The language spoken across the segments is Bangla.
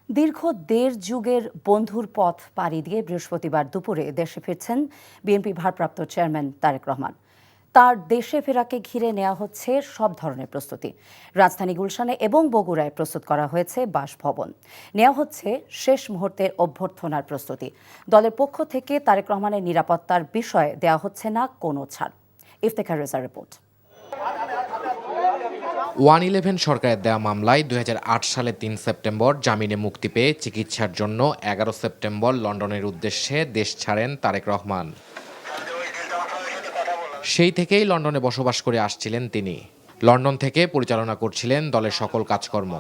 দীর্ঘ দেড় যুগের বন্ধুর পথ পাড়ি দিয়ে বৃহস্পতিবার দুপুরে দেশে ফিরছেন বিএনপি ভারপ্রাপ্ত চেয়ারম্যান তারেক রহমান। তার দেশে ফেরাকে ঘিরে নেওয়া হচ্ছে সব ধরনের প্রস্তুতি। রাজধানী গুলশানে এবং বগুড়ায় প্রস্তুত করা হয়েছে বাসভবন। নেওয়া হচ্ছে শেষ মুহূর্তের অভ্যর্থনার প্রস্তুতি। দলের পক্ষ থেকে তারেক রহমানের নিরাপত্তার বিষয়ে দেওয়া হচ্ছে না কোনো ছাড়। ইফতেখার রেজার রিপোর্ট। 111 সরকারের দেয়া মামলায় 2008 সালে 3 সেপ্টেম্বর জামিনে মুক্তি পেয়ে চিকিৎসার জন্য 11 সেপ্টেম্বর লন্ডনের উদ্দেশ্যে দেশ ছাড়েন তারেক রহমান। সেই থেকেই লন্ডনে বসবাস করে আসছিলেন তিনি। লন্ডন থেকে পরিচালনা করছিলেন দলের সকল কাজকর্ম।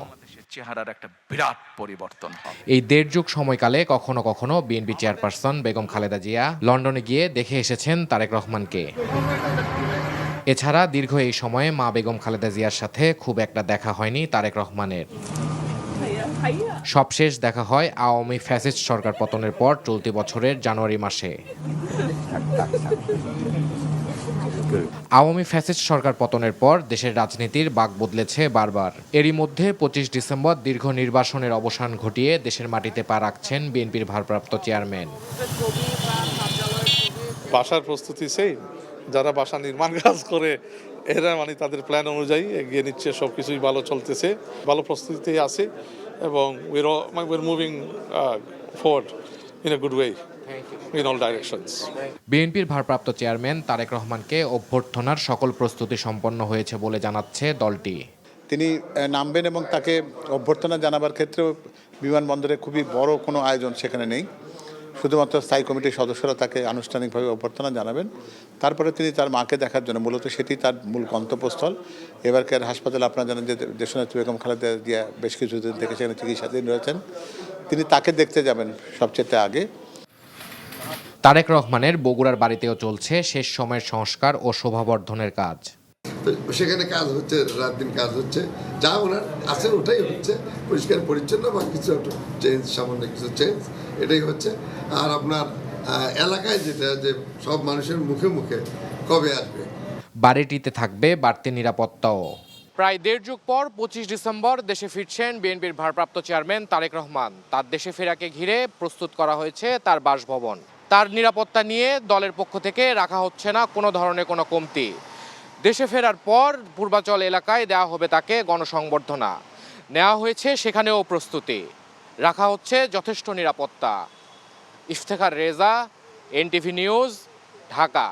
চেহারার একটা বিরাট পরিবর্তন হয়। এই দেড় যুগ সময়কালে কখনো কখনো বিএনপি চেয়ারপারসন বেগম খালেদা জিয়া লন্ডনে গিয়ে দেখে এসেছেন তারেক রহমানকে। এছাড়া দীর্ঘ এই সময়ে মা বেগম খালেদা জিয়ার সাথে খুব একটা দেখা হয়নি তারেক রহমানের। সবশেষ দেখা হয় আওয়ামী ফ্যাসিস্ট সরকার পতনের পর চলতি বছরের জানুয়ারি মাসে। আওয়ামী ফ্যাসিস্ট সরকার পতনের পর দেশের রাজনীতির বাঁক বদলেছে বারবার। এরই মধ্যে 25 ডিসেম্বর দীর্ঘ নির্বাসনের অবসান ঘটিয়ে দেশের মাটিতে পা রাখছেন বিএনপির ভারপ্রাপ্ত চেয়ারম্যান। বাসার প্রস্তুতি সেই যারা বাসা নির্মাণ কাজ করে এরা তাদের প্ল্যান অনুযায়ী এগিয়ে নিচ্ছে, সবকিছুই ভালো চলতেছে, ভালো প্রস্তুতি আছে এবং we're moving forward in a good way in all directions. বিএনপির ভারপ্রাপ্ত চেয়ারম্যান তারেক রহমানকে অভ্যর্থনার সকল প্রস্তুতি সম্পন্ন হয়েছে বলে জানাচ্ছে দলটি। তিনি নামবেন এবং তাকে অভ্যর্থনা জানাবার ক্ষেত্রেও বিমানবন্দরে খুবই বড় কোনো আয়োজন সেখানে নেই। শুধুমাত্র স্থায়ী কমিটির সদস্যরা তাকে আনুষ্ঠানিকভাবে অভ্যর্থনা জানাবেন। তারপরে তিনি তার মাকে দেখার জন্য, মূলত সেটি তার মূল গন্তব্যস্থল। এবারকার হাসপাতালে আপনারা জানেন যে দেশনেত্রী বেগম খালেদা জিয়া বেশ কিছুদিন থেকে সেখানে চিকিৎসাধীন রয়েছেন। তিনি তাকে দেখতে যাবেন সবচেয়ে আগে। তারেক রহমানের বগুড়ার বাড়িতেও চলছে শেষ সময়ের সংস্কার ও শোভাবর্ধনের কাজ। সেখানে কাজ হচ্ছে, রাত দিন কাজ হচ্ছে, যা ওনার আছে ওটাই হচ্ছে, পরিষ্কার পরিচ্ছন্ন বা কিছু একটু চেঞ্জ, সামান্য কিছু চেঞ্জ, এটাই হচ্ছে। আর আপনার এলাকায় যেটা যে সব মানুষের মুখে মুখে কবে আসবে, বাড়িটিতে থাকবে বাড়তি নিরাপত্তাও। প্রায় দেড় যুগ পর 25 ডিসেম্বর দেশে ফিরছেন বিএনপির ভারপ্রাপ্ত চেয়ারম্যান তারেক রহমান। তার দেশে ফেরাকে ঘিরে প্রস্তুত করা হয়েছে তার বাসভবন। তার নিরাপত্তা নিয়ে দলের পক্ষ থেকে রাখা হচ্ছে না কোনো ধরনের কোনো কমতি। দেশে ফেরার পর পূর্বাচল এলাকায় দেওয়া হবে তাকে গণসংবর্ধনা। নেওয়া হয়েছে সেখানেও প্রস্তুতি, রাখা হচ্ছে যথেষ্ট নিরাপত্তা। Iftekhar Reza, NTV news, Dhaka.